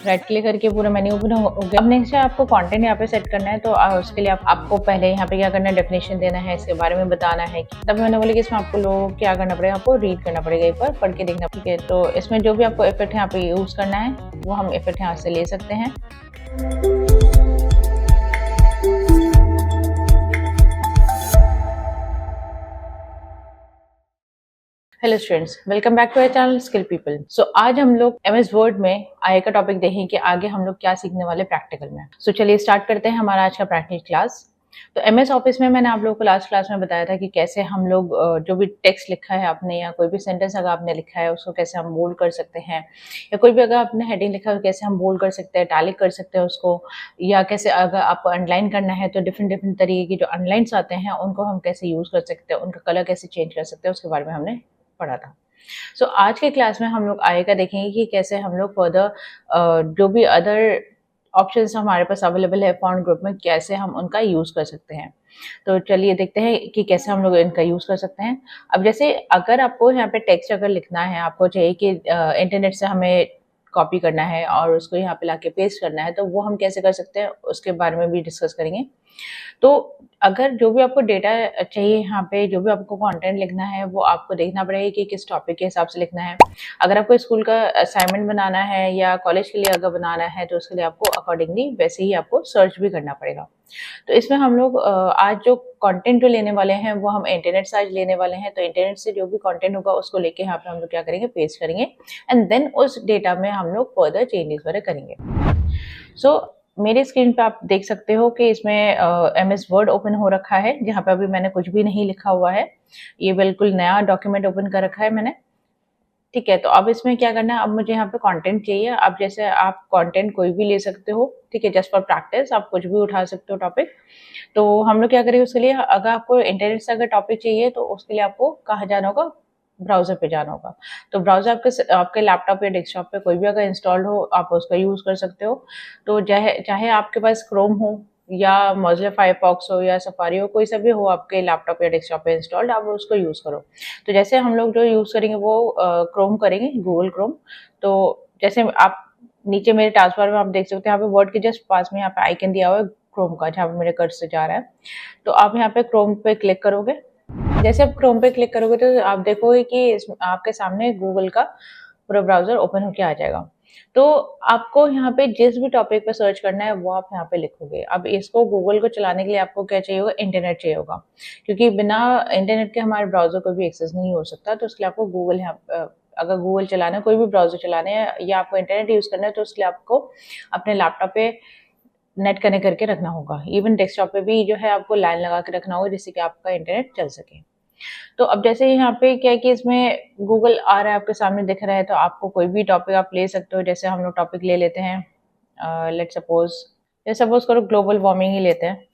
Right click करके पूरा menu open हो गया। अब नेक्स्ट है आपको कंटेंट यहाँ पे सेट करना है, तो उसके लिए आपको पहले यहाँ पे क्या करना है, डेफिनेशन देना है, इसके बारे में बताना है। तब मैंने बोला कि इसमें आपको लोग क्या करना पड़ेगा, आपको रीड करना पड़ेगा, एक बार पढ़ के देखना। ठीक है, तो इसमें जो भी आपको इफेक्ट यहाँ पे यूज करना है वो हम इफेक्ट यहाँ से ले सकते हैं। Hello students, welcome back to our channel skill people. So आज हम लोग एमएस वर्ड में आगे का टॉपिक देखें कि आगे हम लोग क्या सीखने वाले प्रैक्टिकल में। सो चलिए स्टार्ट करते हैं हमारा आज का प्रैक्टिकल क्लास। तो एमएस ऑफिस में मैंने आप लोगों को लास्ट क्लास में बताया था कि कैसे हम लोग जो भी टेक्स्ट लिखा है आपने या कोई भी सेंटेंस अगर आपने लिखा है उसको कैसे हम बोल्ड कर सकते हैं, या कोई भी अगर आपने हेडिंग लिखा है कैसे हम बोल्ड कर सकते हैं, इटैलिक कर सकते हैं उसको, या कैसे अगर आपको अंडरलाइन करना है तो डिफरेंट डिफरेंट तरीके की जो अंडरलाइंस आते हैं उनको हम कैसे यूज कर सकते हैं, उनका कलर कैसे चेंज कर सकते हैं, उसके बारे में हमने पढ़ा था। सो आज के क्लास में हम लोग आगे का देखेंगे कि कैसे हम लोग फर्दर जो भी अदर ऑप्शंस हमारे पास अवेलेबल है फॉन्ट ग्रुप में कैसे हम उनका यूज कर सकते हैं। तो चलिए देखते हैं कि कैसे हम लोग इनका यूज कर सकते हैं। अब जैसे अगर आपको यहाँ पे टेक्स्ट अगर लिखना है, आपको चाहिए कि इंटरनेट से हमें कॉपी करना है और उसको यहाँ पे लाके पेस्ट करना है, तो वो हम कैसे कर सकते हैं उसके बारे में भी डिस्कस करेंगे। तो अगर जो भी आपको डेटा चाहिए, यहाँ पे जो भी आपको कंटेंट लिखना है वो आपको देखना पड़ेगा कि किस टॉपिक के हिसाब से लिखना है। अगर आपको स्कूल का असाइनमेंट बनाना है या कॉलेज के लिए अगर बनाना है तो उसके लिए आपको अकॉर्डिंगली वैसे ही आपको सर्च भी करना पड़ेगा। तो इसमें हम लोग आज जो कंटेंट जो लेने वाले हैं वो हम इंटरनेट से आज लेने वाले हैं। तो इंटरनेट से जो भी कंटेंट होगा उसको लेके यहाँ पे हम लोग क्या करेंगे, पेस्ट करेंगे एंड देन उस डेटा में हम लोग फर्दर चेंजेस वगैरह करेंगे। सो मेरी स्क्रीन पे आप देख सकते हो कि इसमें एमएस वर्ड ओपन हो रखा है, जहाँ पे अभी मैंने कुछ भी नहीं लिखा हुआ है। ये बिल्कुल नया डॉक्यूमेंट ओपन कर रखा है मैंने। ठीक है, तो अब इसमें क्या करना है, अब मुझे यहाँ पे कंटेंट चाहिए। अब जैसे आप कंटेंट कोई भी ले सकते हो, ठीक है, जस्ट फॉर प्रैक्टिस आप कुछ भी उठा सकते हो टॉपिक। तो हम लोग क्या करेंगे उसके लिए, अगर आपको इंटरनेट से अगर टॉपिक चाहिए तो उसके लिए आपको कहाँ जाना होगा, ब्राउजर पे जाना होगा। तो ब्राउजर आपके लैपटॉप या डेस्कटॉप पे कोई भी अगर इंस्टॉल्ड हो आप उसका यूज कर सकते हो। तो चाहे आपके पास क्रोम हो या मोज़िला फायरफॉक्स हो या सफारी हो, कोई सा भी हो आपके लैपटॉप या डेस्कटॉप पे इंस्टॉल्ड, आप उसको यूज करो। तो जैसे हम लोग जो यूज करेंगे वो क्रोम करेंगे, गूगल क्रोम। तो जैसे आप नीचे मेरे टास्क बार में आप देख सकते हैं, यहाँ पे वर्ड के जस्ट पास में यहाँ पे आइकन दिया हुआ है क्रोम का, जहाँ पे मेरे कर्सर जा रहा है। तो आप यहाँ पे क्रोम पे क्लिक करोगे। जैसे आप क्रोम पे क्लिक करोगे तो आप देखोगे कि आपके सामने गूगल का पूरा ब्राउजर ओपन होके आ जाएगा। तो आपको यहाँ पे जिस भी टॉपिक पे सर्च करना है वो आप यहाँ पे लिखोगे। अब इसको गूगल को चलाने के लिए आपको क्या चाहिए होगा, इंटरनेट चाहिए होगा, क्योंकि बिना इंटरनेट के हमारे ब्राउजर को भी एक्सेस नहीं हो सकता। तो इसलिए आपको गूगल अगर गूगल चलाना है, कोई भी ब्राउजर चलाना है या आपको इंटरनेट यूज करना है, तो उसके लिए आपको अपने लैपटॉप पे नेट कनेक्ट करके रखना होगा। इवन डेस्कटॉप पे भी जो है आपको लाइन लगा के रखना होगा जिससे कि आपका इंटरनेट चल सके। तो अब जैसे यहाँ पे क्या है कि इसमें गूगल आ रहा है आपके सामने दिख रहा है, तो आपको कोई भी टॉपिक आप ले सकते हो। जैसे हम लोग टॉपिक ले लेते हैं, लेट सपोज करो ग्लोबल वार्मिंग ही लेते हैं।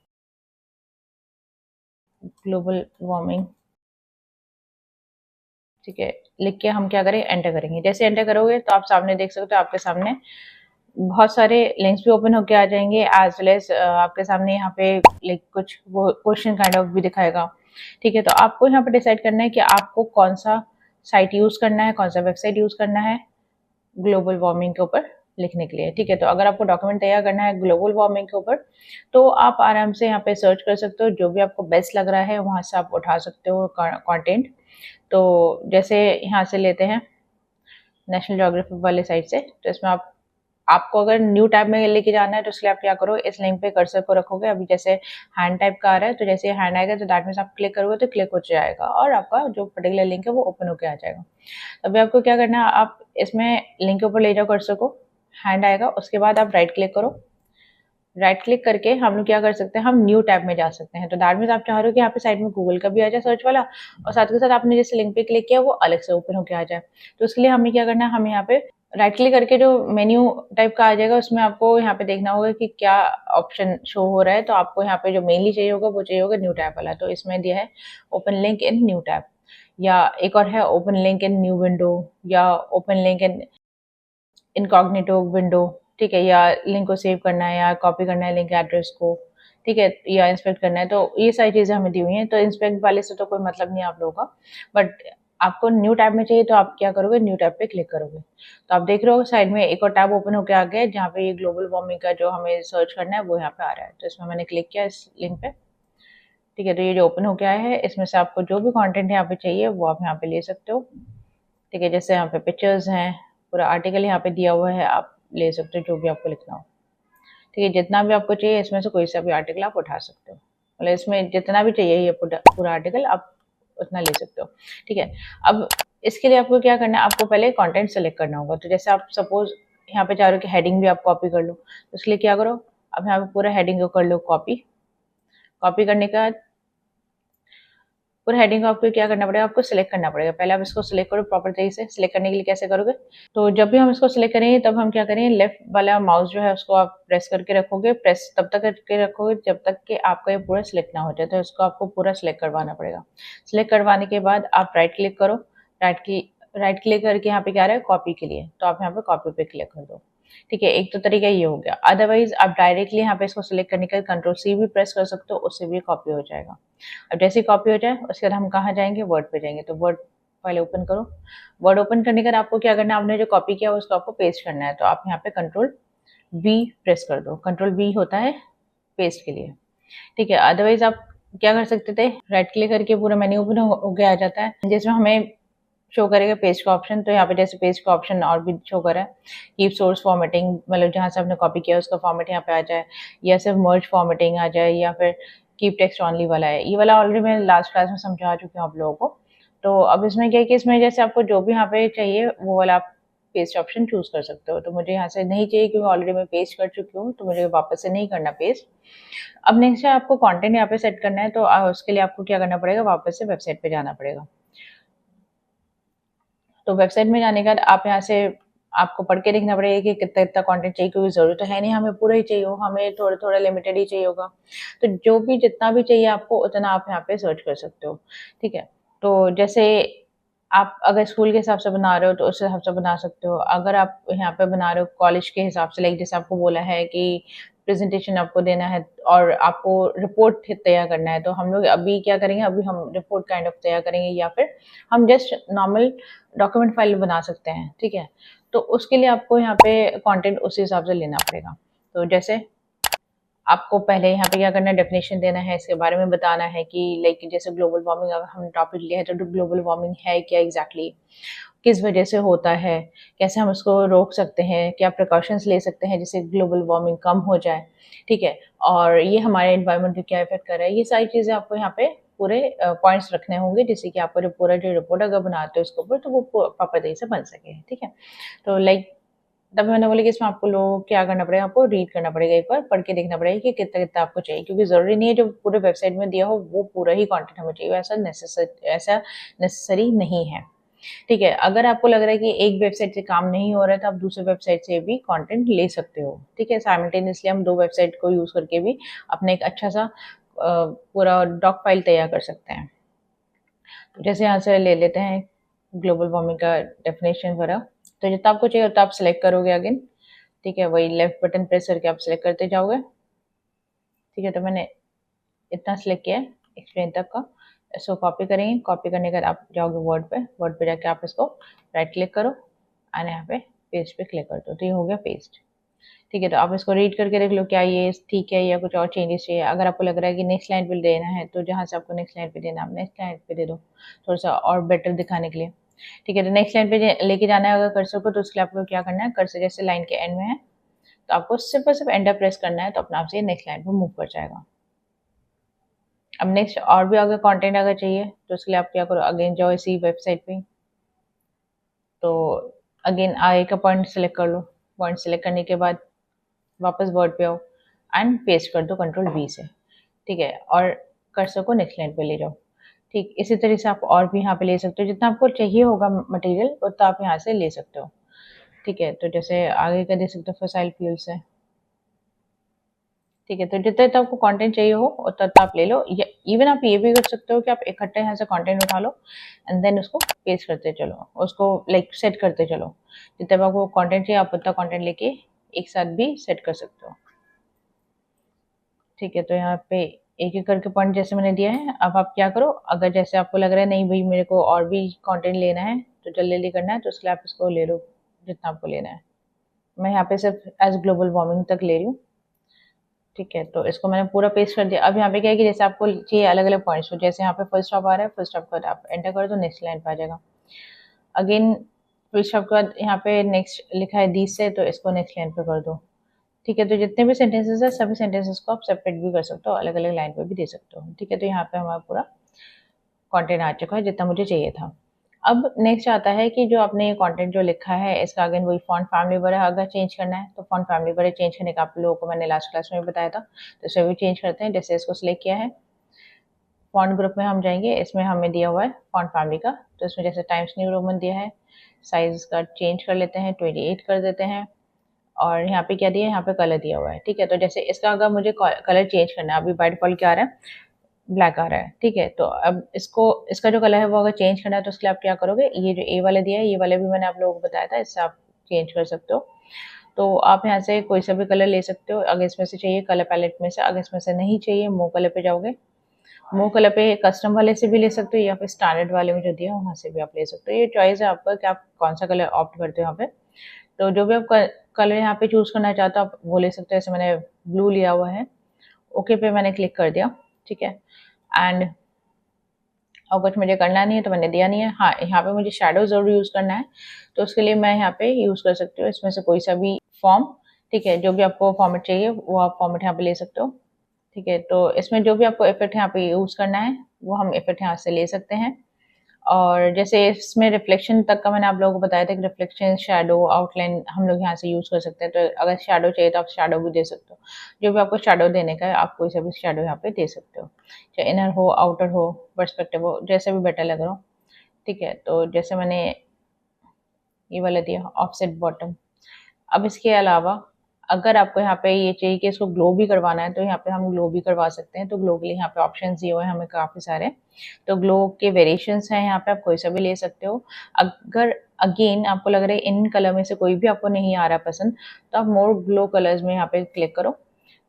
ग्लोबल वार्मिंग, ठीक है, लिख के हम क्या करें, एंटर करेंगे। जैसे एंटर करोगे तो आप सामने देख सकते हो आपके सामने बहुत सारे लिंक्स भी ओपन होके आ जाएंगे, एज वेल एज आपके सामने यहाँ पे लाइक कुछ वो क्वेश्चन काइंड ऑफ भी दिखाएगा। ठीक है, तो आपको यहाँ पे डिसाइड करना है कि आपको कौन सा साइट यूज करना है, कौन सा वेबसाइट यूज करना है ग्लोबल वार्मिंग के ऊपर लिखने के लिए। ठीक है, तो अगर आपको डॉक्यूमेंट तैयार करना है ग्लोबल वार्मिंग के ऊपर, तो आप आराम से यहाँ पे सर्च कर सकते हो, जो भी आपको बेस्ट लग रहा है वहां से आप उठा सकते हो कंटेंट। तो जैसे यहाँ से लेते हैं नेशनल ज्योग्राफी वाले साइट से। तो इसमें आपको अगर न्यू टैब में लेके जाना है तो इसलिए आप क्या करो, इस लिंक पे कर्सर को रखोगे। अभी जैसे हैंड टाइप का आ रहा है, तो जैसे हैंड आएगा तो दैट मीन्स आप क्लिक करोगे तो क्लिक हो जाएगा और आपका जो पर्टिकुलर लिंक है वो ओपन होके आ जाएगा। अभी आपको क्या करना है, आप इसमें लिंक के ऊपर ले जाओ कर्सर को, हैंड आएगा, उसके बाद आप राइट क्लिक करो। राइट क्लिक करके हम लोग क्या कर सकते हैं, हम न्यू टैब में जा सकते हैं। तो दैट मीन्स आप चाह रहे हो कि यहाँ पे साइड में गूगल का भी आ जाए सर्च वाला, और साथ के साथ आपने जिस लिंक पे क्लिक किया वो अलग से ओपन होके आ जाए। तो उसके लिए हमें क्या करना है, हमें यहाँ पे राइट क्लिक करके जो मेन्यू टाइप का आ जाएगा उसमें आपको यहाँ पे देखना होगा कि क्या ऑप्शन शो हो रहा है। तो आपको यहाँ पे जो मेनली चाहिए होगा वो चाहिए होगा न्यू टैब वाला। तो इसमें दिया है open link in new tab, या एक और है open link in new window, या open link in incognito window. ठीक है, या लिंक को सेव करना है या कॉपी करना है लिंक एड्रेस को, ठीक है, या इंस्पेक्ट करना है। तो ये सारी चीजें हमें दी हुई हैं। तो इंस्पेक्ट वाले से तो कोई मतलब नहीं है आप लोगों का, बट आपको न्यू टैब में चाहिए तो आप क्या करोगे, न्यू टैब पे क्लिक करोगे। तो आप देख रहे हो साइड में एक और टैब ओपन होकर आ गया है जहाँ पे ये ग्लोबल वार्मिंग का जो हमें सर्च करना है वो यहाँ पे आ रहा है। तो इसमें मैंने क्लिक किया इस लिंक पे, ठीक है। तो ये जो ओपन होकर आया है इसमें से आपको जो भी कंटेंट यहाँ पे चाहिए वो आप यहाँ पे ले सकते हो, ठीक है। जैसे यहाँ पे पिक्चर्स हैं, पूरा आर्टिकल यहाँ पे दिया हुआ है, आप ले सकते हो जो भी आपको लिखना हो, ठीक है। जितना भी आपको चाहिए इसमें से कोई सा भी आर्टिकल आप उठा सकते हो, मतलब इसमें जितना भी चाहिए ये पूरा आर्टिकल आप उतना ले सकते हो, ठीक है। अब इसके लिए आपको क्या करना है, आपको पहले कंटेंट सेलेक्ट करना होगा। तो जैसे आप सपोज यहाँ पे चाह रहे हो कि हेडिंग भी आप कॉपी कर लो, तो इसके लिए क्या करो, अब यहाँ पे पूरा हेडिंग को कर लो कॉपी। कॉपी करने के बाद पूरा हेडिंग को आपको क्या करना पड़ेगा, आपको सिलेक्ट करना पड़ेगा। पहले आप इसको सिलेक्ट करो प्रॉपर तरीके से। सिलेक्ट करने के लिए कैसे करोगे, तो जब भी हम इसको सिलेक्ट करेंगे तब हम क्या करेंगे, लेफ्ट वाला माउस जो है उसको आप प्रेस करके रखोगे। प्रेस तब तक करके रखोगे जब तक कि आपका ये पूरा सिलेक्ट ना हो जाए। तो इसको आपको पूरा सिलेक्ट करवाना पड़ेगा। सिलेक्ट करवाने के बाद आप राइट क्लिक करो। राइट क्लिक करके यहाँ पे क्या रहा है, कॉपी के लिए, तो आप यहाँ पे कॉपी पे क्लिक कर दो, ठीक है। एक तो तरीका ये हो गया। अदरवाइज आप डायरेक्टली यहाँ पे इसको सिलेक्ट करने के कंट्रोल सी भी प्रेस कर सकते हो, उससे भी कॉपी हो जाएगा। अब जैसे कॉपी हो जाए उसके बाद हम कहाँ जाएंगे, वर्ड पे जाएंगे। तो वर्ड पहले ओपन करो। वर्ड ओपन करने के बाद आपको क्या करना है, आपने जो कॉपी किया उसको आपको पेस्ट करना है। तो आप यहाँ पे कंट्रोल वी प्रेस कर दो। कंट्रोल वी होता है पेस्ट के लिए, ठीक है। अदरवाइज आप क्या कर सकते थे, राइट क्लिक करके पूरा मेन्यू ओपन हो गया आ जाता है, जिसमें हमें शो करेगा पेज का ऑप्शन। तो यहाँ पे जैसे पेज का ऑप्शन और भी शो करा है, कीप सोर्स फॉर्मेटिंग, मतलब जहाँ से आपने कॉपी किया उसका फॉर्मेट यहाँ पे आ जाए, या सिर्फ मर्ज फॉर्मेटिंग आ जाए, या फिर कीप टेक्स्ट ऑनली वाला है। ये वाला ऑलरेडी मैं लास्ट क्लास में समझा चुकी हूँ आप लोगों को। तो अब इसमें क्या है कि इसमें जैसे आपको जो भी यहाँ पे चाहिए वो वाला आप पेस्ट ऑप्शन चूज कर सकते हो। तो मुझे यहाँ से नहीं चाहिए क्योंकि ऑलरेडी मैं पेस्ट कर चुकी हूँ, तो मुझे वापस से नहीं करना पेस्ट। अब नेक्स्ट है आपको कंटेंट यहाँ पे सेट करना है। तो उसके लिए आपको क्या करना पड़ेगा, वापस से वेबसाइट पे जाना पड़ेगा। तो वेबसाइट में जाने के बाद आप यहाँ से आपको पढ़ के देखना पड़ेगा कि कितना कितना कंटेंट चाहिए, क्योंकि जरूरत तो है नहीं हमें पूरा ही चाहिए हो, हमें थोड़ा थोड़ा लिमिटेड ही चाहिए होगा। तो जो भी जितना भी चाहिए आपको उतना आप यहाँ पे सर्च कर सकते हो, ठीक है। तो जैसे आप अगर स्कूल के हिसाब से बना रहे हो तो उस हिसाब से बना सकते हो। अगर आप यहाँ पे बना रहे हो कॉलेज के हिसाब से, लाइक जैसे आपको बोला है कि प्रेजेंटेशन आपको देना है और आपको रिपोर्ट तैयार करना है, तो हम लोग अभी क्या करेंगे, अभी हम रिपोर्ट काइंड ऑफ तैयार करेंगे, या फिर हम जस्ट नॉर्मल डॉक्यूमेंट फाइल बना सकते हैं, ठीक है। तो उसके लिए आपको यहाँ पे कंटेंट उसी हिसाब से लेना पड़ेगा। तो जैसे आपको पहले यहाँ पे क्या करना है, डेफिनेशन देना है, इसके बारे में बताना है कि लाइक जैसे ग्लोबल वार्मिंग अगर हमने टॉपिक लिया है तो ग्लोबल वार्मिंग है क्या एग्जैक्टली, किस वजह से होता है, कैसे हम उसको रोक सकते हैं, क्या प्रिकॉशंस ले सकते हैं जिससे ग्लोबल वार्मिंग कम हो जाए, ठीक है। और ये हमारे एनवायरनमेंट को क्या इफेक्ट कर रहा है, ये सारी चीज़ें आपको यहाँ पे पूरे पॉइंट्स रखने होंगे, जिससे कि आपको जो पूरा जो रिपोर्ट अगर बनाते हो उसके ऊपर तो वो प्रॉपर तरीके से बन सके, ठीक है। तो लाइक तब मैंने बोला कि इसमें आपको लोग क्या करना पड़ेगा, आपको रीड करना पड़ेगा, एक बार पढ़ के देखना पड़ेगा कि कितना कितना आपको चाहिए, क्योंकि ज़रूरी नहीं है जो पूरे वेबसाइट में दिया हो वो पूरा ही कंटेंट हमें चाहिए, ऐसा नेसेसरी नहीं है, ठीक है। अगर आपको लग रहा है कि एक वेबसाइट से काम नहीं हो रहा है तो आप दूसरे वेबसाइट से भी कंटेंट ले सकते हो, ठीक है। साइमल्टेनियसली हम दो वेबसाइट को यूज़ करके भी अपने एक अच्छा सा पूरा डॉक फाइल तैयार कर सकते हैं। तो जैसे यहाँ से ले लेते हैं ग्लोबल वार्मिंग का डेफिनेशन वगैरह। तो जितना आपको चाहिए उतना आप सेलेक्ट करोगे अगेन, ठीक है। वही लेफ्ट बटन प्रेस करके आप सेलेक्ट करते जाओगे, ठीक है। तो मैंने इतना सेलेक्ट किया है एक्सप्लेन तक का। इसको कॉपी करेंगे। कॉपी करने के बाद आप जाओगे वर्ड पे जाके आप इसको राइट क्लिक करो और यहाँ पे पेस्ट पे क्लिक कर दो, तो ये हो गया पेस्ट, ठीक है। तो आप इसको रीड करके देख लो क्या ये ठीक है या कुछ और चेंजेस चाहिए। अगर आपको लग रहा है कि नेक्स्ट लाइन पे देना है तो जहाँ से आपको नेक्स्ट लाइन पे देना है आप नेक्स्ट लाइन पे दे दो, थोड़ा सा और बेटर दिखाने के लिए, ठीक है। तो नेक्स्ट लाइन पे लेके जाना है अगर कर्सर को, तो उसके लिए आपको क्या करना है, कर्सर जैसे लाइन के एंड में है तो आपको सिर्फ और सिर्फ एंटर प्रेस करना है, तो अपने आप से नेक्स्ट लाइन पे मूव कर जाएगा। अब नेक्स्ट और भी अगर कंटेंट अगर चाहिए तो उसके लिए आप क्या करो, अगेन जाओ इसी वेबसाइट पे, तो अगेन आगे का पॉइंट सेलेक्ट कर लो। पॉइंट सेलेक्ट करने के बाद वापस वर्ड पे आओ एंड पेस्ट कर दो कंट्रोल वी से, ठीक है। और कर्सर को नेक्स्ट लाइन पे ले जाओ, ठीक। इसी तरह से आप और भी यहाँ पे ले सकते हो, जितना आपको चाहिए होगा मटेरियल उतना आप यहाँ से ले सकते हो, ठीक है। तो जैसे आगे का दे सकते हो फसाइल फ्यूल्स है, ठीक है। तो जितना जितना आपको कंटेंट चाहिए हो उतना उतना आप ले लो, या इवन आप ये भी कर सकते हो कि आप इकट्ठे यहाँ से कंटेंट उठा लो एंड देन उसको पेस्ट करते चलो, उसको लाइक सेट करते चलो। जितना भी आपको कंटेंट चाहिए आप उतना कंटेंट लेके एक साथ भी सेट कर सकते हो, ठीक है। तो यहाँ पे एक एक करके पॉइंट जैसे मैंने दिया है। अब आप क्या करो, अगर जैसे आपको लग रहा है नहीं भाई मेरे को और भी कंटेंट लेना है तो जल्दी जल्दी करना है, तो इसलिए आप इसको ले लो जितना आपको लेना है। मैं यहाँ पे सिर्फ एज ग्लोबल वार्मिंग तक ले रही हूँ। ठीक है, तो इसको मैंने पूरा पेस्ट कर दिया। अब यहाँ पे क्या है कि जैसे आपको चाहिए अलग अलग पॉइंट्स, तो जैसे यहाँ पे फुल स्टॉप आ रहा है, फुल स्टॉप कर आप एंटर करो तो नेक्स्ट लाइन पे आ जाएगा। अगेन फुल स्टॉप के बाद यहाँ पे नेक्स्ट लिखा है दीस से, तो इसको नेक्स्ट लाइन पे कर दो। ठीक है, तो जितने भी सेंटेंसेस है सभी सेंटेंसेस को आप सेपरेट भी कर सकते हो, अलग अलग लाइन पे भी दे सकते हो। ठीक है, तो यहाँ पे हमारा पूरा कंटेंट आ चुका है जितना मुझे चाहिए था। अब नेक्स्ट आता है कि जो आपने ये कंटेंट जो लिखा है इसका अगेन वही फॉन्ट फैमिली वगैरह अगर चेंज करना है तो फॉन्ट फैमिली वगैरह चेंज करने का आप लोगों को मैंने लास्ट क्लास में बताया था, तो इसे भी चेंज करते हैं। जैसे इसको सिलेक्ट किया है, फॉन्ट ग्रुप में हम जाएंगे, इसमें हमें दिया हुआ है फॉन्ट फैमिली का, तो इसमें जैसे टाइम्स न्यू रोमन दिया है, साइज का चेंज कर लेते हैं 28 कर देते हैं। और यहाँ पे क्या दिया है, यहाँ पे कलर दिया हुआ है। ठीक है, तो जैसे इसका अगर मुझे कलर चेंज करना है, अभी बाय डिफॉल्ट क्या आ रहा है, ब्लैक आ रहा है। ठीक है, तो अब इसको इसका जो कलर है वो अगर चेंज करना है तो उसके लिए आप क्या करोगे, ये जो ए वाला दिया है ये वाला भी मैंने आप लोगों को बताया था, इससे आप चेंज कर सकते हो। तो आप यहाँ से कोई सा भी कलर ले सकते हो, अगर इसमें से चाहिए कलर पैलेट में से, अगर इसमें से नहीं चाहिए मूव कलर पे जाओगे, मूव कलर पे कस्टम वाले से भी ले सकते हो या फिर स्टैंडर्ड वाले में जो दिया है वहाँ से भी आप ले सकते हो। ये चॉइस है आपका कि आप कौन सा कलर ऑप्ट करते हो यहाँ पे। तो जो भी आप कलर यहाँ पे चूज करना चाहते हो आप वो ले सकते हो। जैसे मैंने ब्लू लिया हुआ है, ओके पे मैंने क्लिक कर दिया। ठीक है, एंड और कुछ मुझे करना नहीं है तो मैंने दिया नहीं है। हाँ, यहाँ पे मुझे शेडो जरूर यूज करना है, तो उसके लिए मैं यहाँ पे यूज कर सकती हूँ इसमें से कोई सा भी फॉर्म। ठीक है, जो भी आपको फॉर्मेट चाहिए वो आप फॉर्मेट यहाँ पे ले सकते हो। ठीक है, तो इसमें जो भी आपको इफेक्ट यहाँ पे यूज करना है वो हम इफेक्ट यहाँ से ले सकते हैं। और जैसे इसमें रिफ्लेक्शन तक का मैंने आप लोगों को बताया था कि रिफ्लेक्शन, शैडो, आउटलाइन हम लोग यहाँ से यूज कर सकते हैं। तो अगर शैडो चाहिए तो आप शैडो भी दे सकते हो, जो भी आपको शैडो देने का है आप कोई सा भी शैडो यहाँ पे दे सकते हो, चाहे इनर हो, आउटर हो, पर्सपेक्टिव हो, जैसे भी बेटर लग रहा हो। ठीक है, तो जैसे मैंने ये वाला दिया ऑफसेट बॉटम। अब इसके अलावा अगर आपको यहाँ पे ये चाहिए कि इसको ग्लो भी करवाना है तो यहाँ पे हम ग्लो भी करवा सकते हैं। तो ग्लो के लिए यहाँ पे ऑप्शन दिए हुए हैं हमें काफ़ी सारे, तो ग्लो के वेरिएशंस हैं यहाँ पे, आप कोई सा भी ले सकते हो। अगर अगेन आपको लग रहा है इन कलर में से कोई भी आपको नहीं आ रहा पसंद, तो आप मोर ग्लो कलर्स में यहाँ पे क्लिक करो,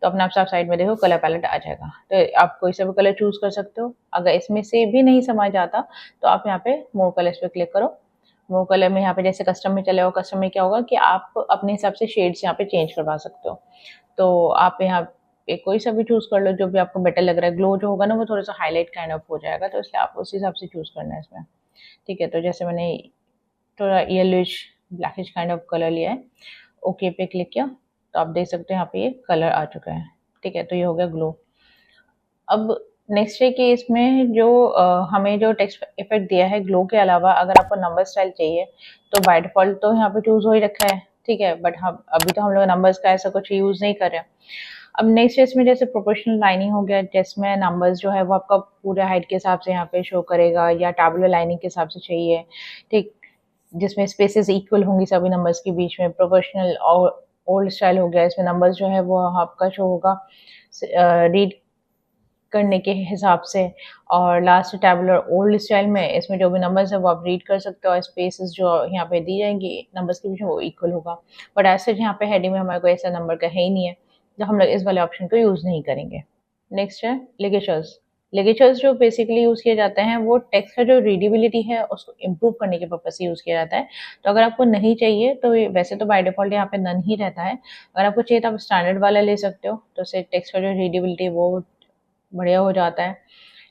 तो अपने आप साइड में देखो कलर पैलेट आ जाएगा, तो आप कोई सा भी कलर चूज कर सकते हो। अगर इसमें से भी नहीं समझ आता तो आप यहाँ पे मोर कलर्स पे क्लिक करो। वो कलर में यहाँ पे जैसे कस्टम में चले हो, कस्टम में क्या होगा कि आप अपने हिसाब से शेड्स यहाँ पे चेंज करवा सकते हो। तो आप यहाँ पे कोई सा भी चूज कर लो जो भी आपको बेटर लग रहा है। ग्लो जो होगा ना वो थोड़ा सा हाईलाइट काइंड ऑफ हो जाएगा, तो इसलिए आप उस हिसाब से चूज करना है इसमें। ठीक है, तो जैसे मैंने थोड़ा yellowish blackish kind of colour लिया है, ओके पे क्लिक किया, तो आप देख सकते हो यहाँ पे ये कलर आ चुका है। ठीक है, तो ये हो गया ग्लो। अब नेक्स्ट है कि इसमें जो हमें जो टेक्स्ट इफेक्ट दिया है ग्लो के अलावा, अगर आपको नंबर स्टाइल चाहिए तो बाय डिफॉल्ट तो यहाँ पे चूज हो ही रखा है। ठीक है, बट हम अभी तो हम लोग नंबर्स का ऐसा कुछ यूज नहीं कर रहे हैं। अब नेक्स्ट इसमें जैसे प्रोपोर्शनल लाइनिंग हो गया, जिसमें नंबर्स जो है वो आपका पूरे हाइट के हिसाब से यहाँ पे शो करेगा या टैबुलर लाइनिंग के हिसाब से चाहिए। ठीक, जिसमें स्पेसेस इक्वल होंगी सभी नंबर्स के बीच में। प्रोपोर्शनल और ओल्ड स्टाइल हो गया, इसमें नंबर्स जो है वो आपका शो होगा रीड करने के हिसाब से। और लास्ट टैबुलर ओल्ड स्टाइल में इसमें जो भी नंबर्स है वो आप रीड कर सकते हो, और स्पेसेस जो यहाँ पे दी जाएंगी नंबर्स के बीच में वो इक्वल होगा। बट ऐसे यहाँ पे हेडिंग में हमारे को ऐसा नंबर का है ही नहीं है, तो हम लोग इस वाले ऑप्शन को यूज नहीं करेंगे। नेक्स्ट है लिगेचर्स। लिगेचर्स जो बेसिकली यूज किए जाते हैं वो टेक्स्ट का जो रीडेबिलिटी है उसको इम्प्रूव करने के पर्पज से यूज किया जाता है। तो अगर आपको नहीं चाहिए तो वैसे तो बाय डिफॉल्ट यहाँ पे नन ही रहता है, अगर आपको चाहिए तो आप स्टैंडर्ड वाला ले सकते हो, तो उससे टेक्स्ट का जो रीडेबिलिटी वो बढ़िया हो जाता है।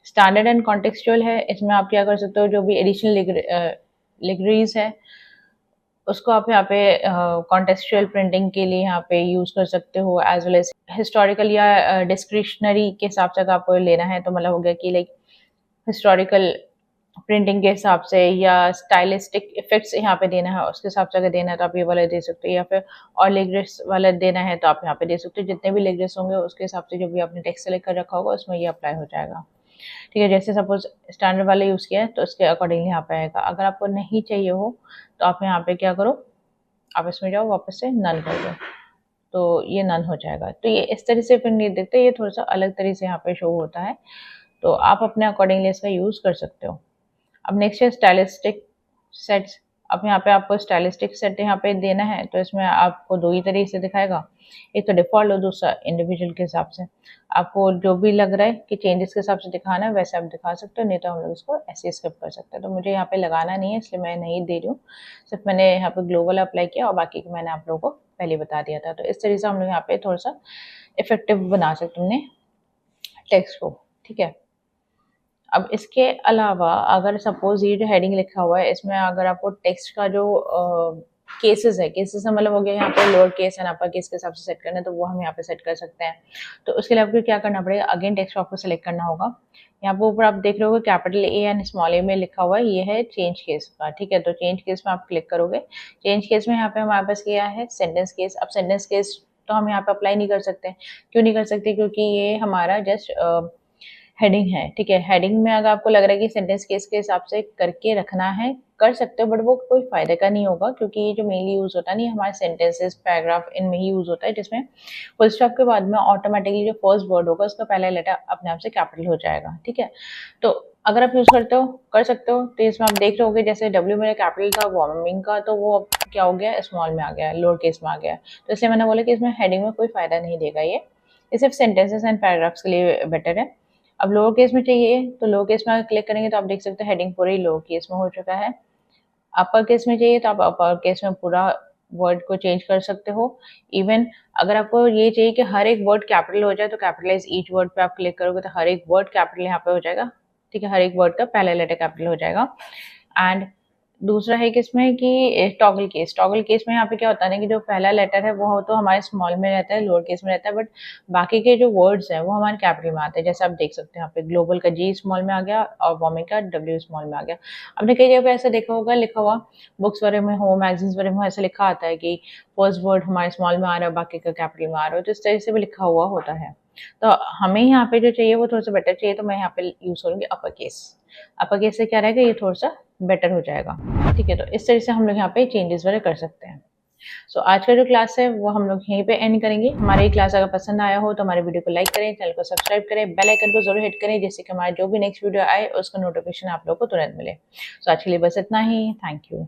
स्टैंडर्ड एंड कॉन्टेक्सचुअल है, इसमें आप क्या कर सकते हो जो भी एडिशनल लिगरीज है उसको आप यहाँ पे कॉन्टेक्सचुअल प्रिंटिंग के लिए यहाँ पे यूज कर सकते हो, एज वेल एज हिस्टोरिकल या डिस्क्रिशनरी के हिसाब से अगर आपको लेना है, तो मतलब हो गया कि लाइक हिस्टोरिकल प्रिंटिंग के हिसाब से या स्टाइलिस्टिक इफेक्ट्स यहाँ पे देना है उसके हिसाब से अगर देना है तो आप ये वाला दे सकते हो, या फिर और लेग्रेस वाला देना है तो आप यहाँ पे दे सकते हो। जितने भी लेग्रेस होंगे उसके हिसाब से जो भी आपने टेक्स्ट सेलेक्ट कर रखा होगा उसमें ये अप्लाई हो जाएगा। ठीक है, जैसे सपोज स्टैंडर्ड वाला यूज़ किया है तो उसके अकॉर्डिंगली यहाँ पे आएगा। अगर आपको नहीं चाहिए हो तो आप यहाँ पे क्या करो, आप इसमें जाओ वापस से नन कर दो, तो ये नन हो जाएगा। तो ये इस तरह से फिर नहीं देखते, ये थोड़ा सा अलग तरीके से यहाँ पे शो होता है, तो आप अपने अकॉर्डिंगली इसका यूज़ कर सकते हो। अब नेक्स्ट है स्टाइलिस्टिक सेट्स। अब यहाँ पे आपको स्टाइलिस्टिक सेट यहाँ पे देना है, तो इसमें आपको दो ही तरीके से दिखाएगा, एक तो डिफ़ॉल्ट और दूसरा इंडिविजुअल के हिसाब से। आपको जो भी लग रहा है कि चेंजेस के हिसाब से दिखाना है वैसे आप दिखा सकते हो, नहीं तो हम लोग इसको ऐसे ही स्किप कर सकते हैं। तो मुझे यहाँ पे लगाना नहीं है इसलिए मैं नहीं दे रही हूँ, सिर्फ मैंने यहाँ पे ग्लोबल अप्लाई किया और बाकी की मैंने आप लोगों को पहले बता दिया था। तो इस तरीके से हम लोग यहाँ पे थोड़ा सा इफेक्टिव बना सकते हैं टेक्स्ट को, ठीक है। अब इसके अलावा अगर सपोज ये जो हेडिंग लिखा हुआ है इसमें अगर आपको टेक्स्ट का जो केसेस है, केसेस का मतलब हो गया यहाँ पे lower case and upper case के हिसाब से सेट करना है, तो वो हम यहाँ पे सेट कर सकते हैं। तो उसके लिए आपको क्या करना पड़ेगा, अगेन टेक्स्ट को आपको सेलेक्ट करना होगा। यहाँ पे ऊपर आप देख रहे हो कैपिटल ए एंड स्मॉल ए में लिखा हुआ है, ये है चेंज केस का, ठीक है। तो चेंज केस में आप क्लिक करोगे। चेंज केस में यहाँ पे हमारे पास क्या है, सेंटेंस केस। अब सेंटेंस केस तो हम यहाँ पे अप्लाई नहीं कर सकते। क्यों नहीं कर सकते, क्योंकि ये हमारा जस्ट हेडिंग है, ठीक है। हेडिंग में अगर आपको लग रहा है कि सेंटेंस केस के हिसाब से करके रखना है, कर सकते हो, बट वो कोई फायदे का नहीं होगा, क्योंकि ये जो मेनली यूज होता है नहीं हमारे सेंटेंसेस पैराग्राफ इनमें ही यूज होता है, जिसमें फुल स्टॉप के बाद में ऑटोमेटिकली जो फर्स्ट वर्ड होगा उसका पहला लेटर अपने आप से कैपिटल हो जाएगा, ठीक है। तो अगर आप यूज करते हो कर सकते हो। तो इसमें आप देख रहे होगे जैसे डब्ल्यू मेरा कैपिटल था वार्मिंग का, तो वो अब क्या हो गया, स्मॉल में आ गया, लोअर केस में आ गया। तो इसलिए मैंने बोला कि इसमें हेडिंग में कोई फायदा नहीं देगा, ये सिर्फ सेंटेंसेस एंड पैराग्राफ्स के लिए बेटर है। अब लोअर केस में चाहिए तो लोअर केस में क्लिक करेंगे तो आप देख सकते हैं हेडिंग पूरी लोअर केस में हो चुका है। अपर केस में चाहिए तो आप अपर केस में पूरा वर्ड को चेंज कर सकते हो। इवन अगर आपको ये चाहिए कि हर एक वर्ड कैपिटल हो जाए तो कैपिटलाइज ईच वर्ड पे आप क्लिक करोगे तो हर एक वर्ड कैपिटल यहाँ पे हो जाएगा, ठीक है। हर एक वर्ड का पहला लेटर कैपिटल हो जाएगा। एंड दूसरा है कि इसमें कि टॉगल केस। टॉगल केस में यहाँ पे क्या होता है ना कि जो पहला लेटर है वो तो हमारे स्मॉल में रहता है, लोअर केस में रहता है, बट बाकी के जो वर्ड्स हैं वो हमारे कैपिटल में आते हैं। जैसे आप देख सकते हैं यहाँ पे ग्लोबल का जी स्मॉल में आ गया और वार्मिंग का डब्ल्यू स्मॉल में आ गया। आपने कई जगह पे ऐसा देखा होगा लिखा हुआ, बुक्स वगैरह में हो, मैगजीन्स वगैरह में ऐसा लिखा आता है कि फर्स्ट वर्ड हमारे स्मॉल में आ रहा है, बाकी का कैपिटल में आ रहा है, तो इस तरह से भी लिखा हुआ होता है। तो हमें यहाँ पे जो चाहिए वो थोड़ा सा बेटर चाहिए, तो मैं यहाँ पे यूज करूँगी अपर केस। अपर केस से क्या रहेगा, ये थोड़ा सा बेटर हो जाएगा, ठीक है। तो इस तरह से हम लोग यहाँ पे चेंजेस वगैरह कर सकते हैं। सो आज का जो क्लास है वो हम लोग यहीं पे एंड करेंगे। हमारी ये क्लास अगर पसंद आया हो तो हमारे वीडियो को लाइक करें, चैनल को सब्सक्राइब करें, बेल आइकन को जरूर हिट करें, जिससे कि हमारा जो भी नेक्स्ट वीडियो आए उसका नोटिफिकेशन आप लोग को तुरंत मिले। सो आज के लिए बस इतना ही। Thank you.